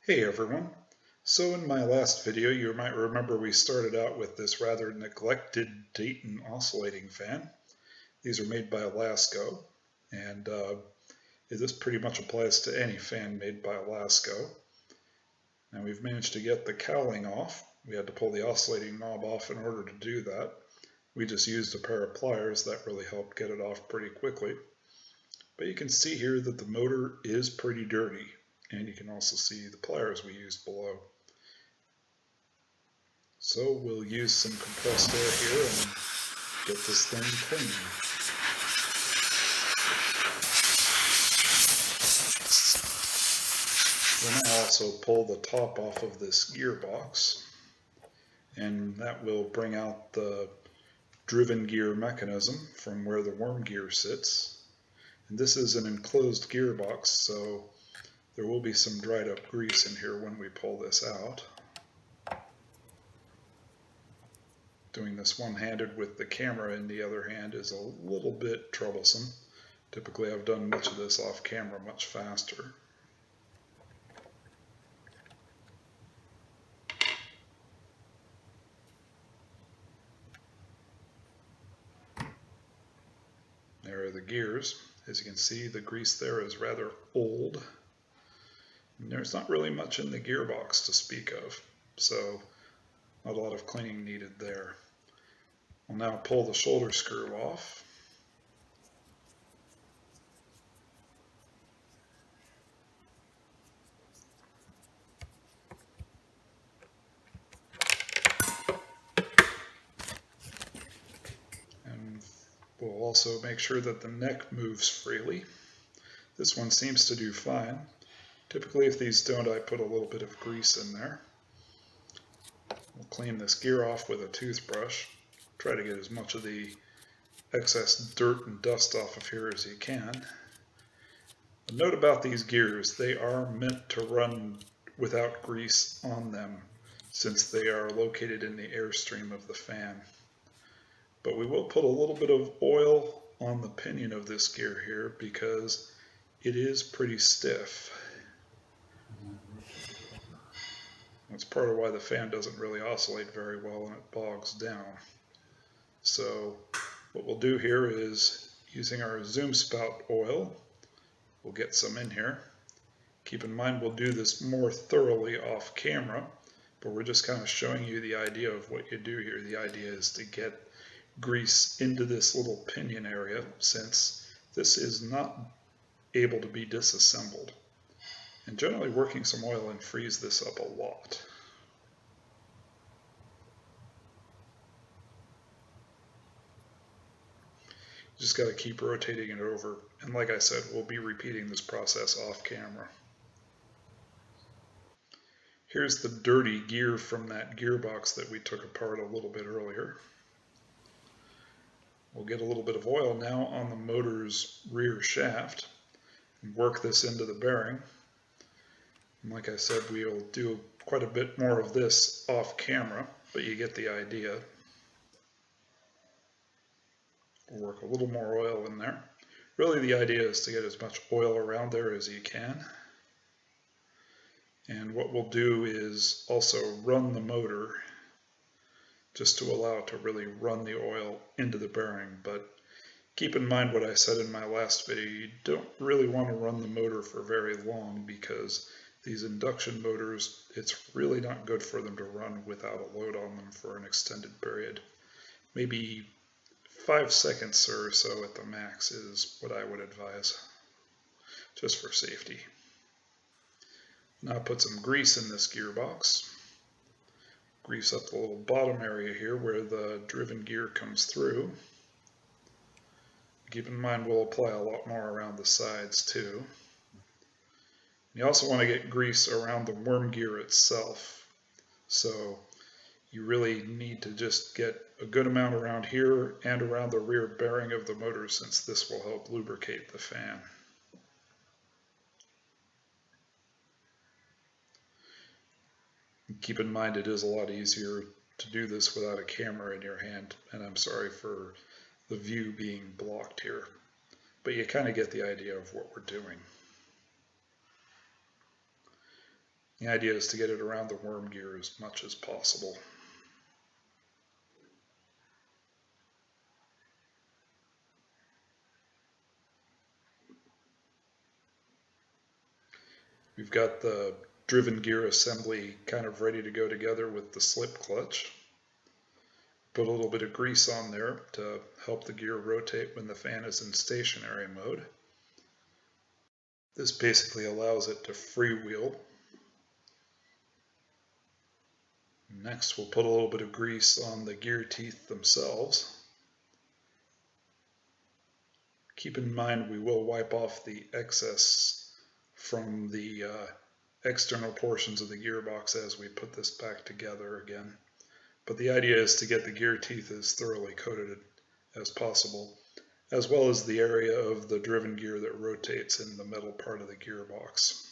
Hey everyone. So in my last video you might remember we started out with this rather neglected Dayton oscillating fan. These are made by Lasko, and this pretty much applies to any fan made by Lasko. Now we've managed to get the cowling off. We had to pull the oscillating knob off in order to do that. We just used a pair of pliers that really helped get it off pretty quickly. But you can see here that the motor is pretty dirty. And you can also see the pliers we used below. So we'll use some compressed air here and get this thing clean. We'll now also pull the top off of this gearbox, and that will bring out the driven gear mechanism from where the worm gear sits. And this is an enclosed gearbox, so there will be some dried up grease in here when we pull this out. Doing this one-handed with the camera in the other hand is a little bit troublesome. Typically I've done much of this off camera much faster. There are the gears. As you can see, the grease there is rather old. And there's not really much in the gearbox to speak of, so not a lot of cleaning needed there. We'll now pull the shoulder screw off. And we'll also make sure that the neck moves freely. This one seems to do fine. Typically if these don't, I put a little bit of grease in there. We'll clean this gear off with a toothbrush. Try to get as much of the excess dirt and dust off of here as you can. A note about these gears, they are meant to run without grease on them since they are located in the airstream of the fan. But we will put a little bit of oil on the pinion of this gear here because it is pretty stiff. That's part of why the fan doesn't really oscillate very well and it bogs down. So what we'll do here is, using our zoom spout oil, we'll get some in here. Keep in mind we'll do this more thoroughly off camera, but we're just kind of showing you the idea of what you do here. The idea is to get grease into this little pinion area since this is not able to be disassembled. And generally working some oil and frees this up a lot. Just got to keep rotating it over. And like I said, we'll be repeating this process off camera. Here's the dirty gear from that gearbox that we took apart a little bit earlier. We'll get a little bit of oil now on the motor's rear shaft and work this into the bearing. And like I said, we'll do quite a bit more of this off camera, but you get the idea. We'll work a little more oil in there. Really the idea is to get as much oil around there as you can. And what we'll do is also run the motor just to allow it to really run the oil into the bearing. But keep in mind what I said in my last video, you don't really want to run the motor for very long because these induction motors, it's really not good for them to run without a load on them for an extended period. Maybe 5 seconds or so at the max is what I would advise, just for safety. Now put some grease in this gearbox. Grease up the little bottom area here where the driven gear comes through. Keep in mind we'll apply a lot more around the sides too. You also want to get grease around the worm gear itself. So you really need to just get a good amount around here and around the rear bearing of the motor since this will help lubricate the fan. Keep in mind it is a lot easier to do this without a camera in your hand, and I'm sorry for the view being blocked here, but you kind of get the idea of what we're doing. The idea is to get it around the worm gear as much as possible. We've got the driven gear assembly kind of ready to go together with the slip clutch. Put a little bit of grease on there to help the gear rotate when the fan is in stationary mode. This basically allows it to freewheel. Next, we'll put a little bit of grease on the gear teeth themselves. Keep in mind we will wipe off the excess from the external portions of the gearbox as we put this back together again. But the idea is to get the gear teeth as thoroughly coated as possible, as well as the area of the driven gear that rotates in the metal part of the gearbox.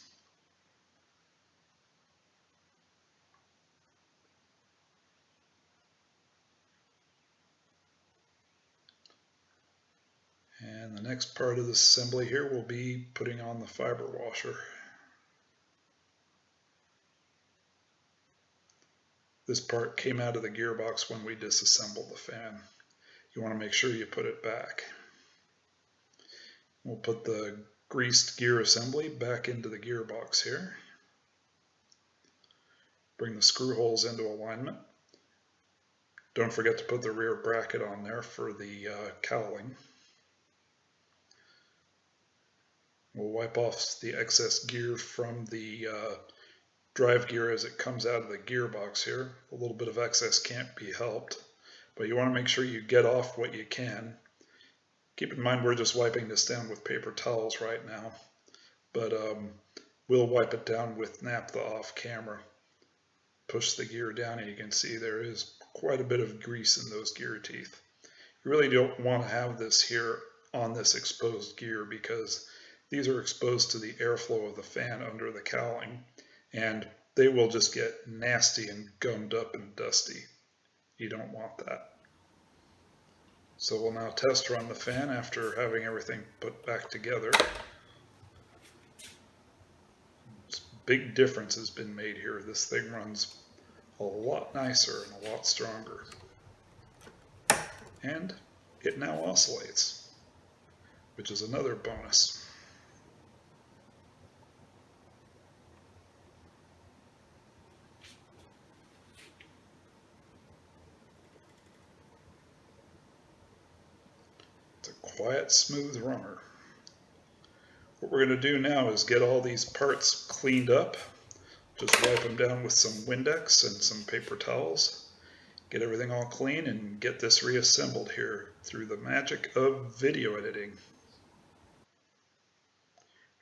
And the next part of the assembly here will be putting on the fiber washer. This part came out of the gearbox when we disassembled the fan. You want to make sure you put it back. We'll put the greased gear assembly back into the gearbox here. Bring the screw holes into alignment. Don't forget to put the rear bracket on there for the cowling. We'll wipe off the excess gear from the drive gear as it comes out of the gearbox here. A little bit of excess can't be helped, but you want to make sure you get off what you can. Keep in mind we're just wiping this down with paper towels right now, but we'll wipe it down with naphtha off camera. Push the gear down and you can see there is quite a bit of grease in those gear teeth. You really don't want to have this here on this exposed gear because these are exposed to the airflow of the fan under the cowling, and they will just get nasty and gummed up and dusty. You don't want that. So we'll now test run the fan after having everything put back together. Big difference has been made here. This thing runs a lot nicer and a lot stronger. And it now oscillates, which is another bonus. It's a quiet, smooth runner. What we're going to do now is get all these parts cleaned up. Just wipe them down with some Windex and some paper towels. Get everything all clean and get this reassembled here through the magic of video editing.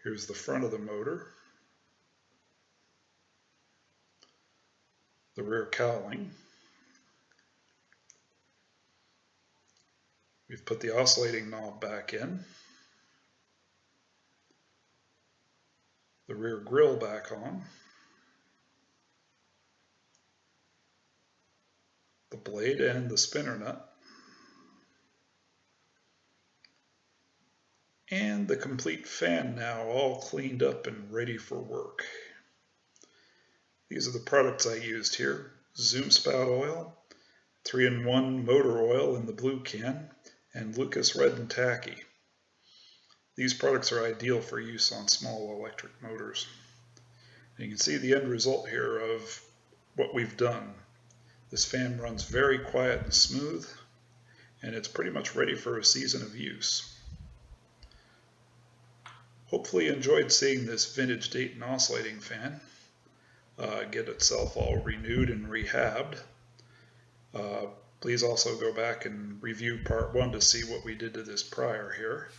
Here's the front of the motor, the rear cowling. We've put the oscillating knob back in, the rear grille back on, the blade and the spinner nut, and the complete fan now all cleaned up and ready for work. These are the products I used here: Zoom spout oil, 3-in-1 motor oil in the blue can, and Lucas Red and Tacky. These products are ideal for use on small electric motors. And you can see the end result here of what we've done. This fan runs very quiet and smooth, and it's pretty much ready for a season of use. Hopefully you enjoyed seeing this vintage Dayton oscillating fan get itself all renewed and rehabbed. Please also go back and review part 1 to see what we did to this prior here.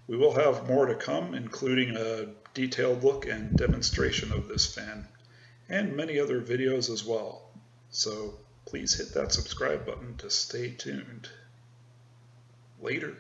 We will have more to come, including a detailed look and demonstration of this fan, and many other videos as well. So please hit that subscribe button to stay tuned. Later.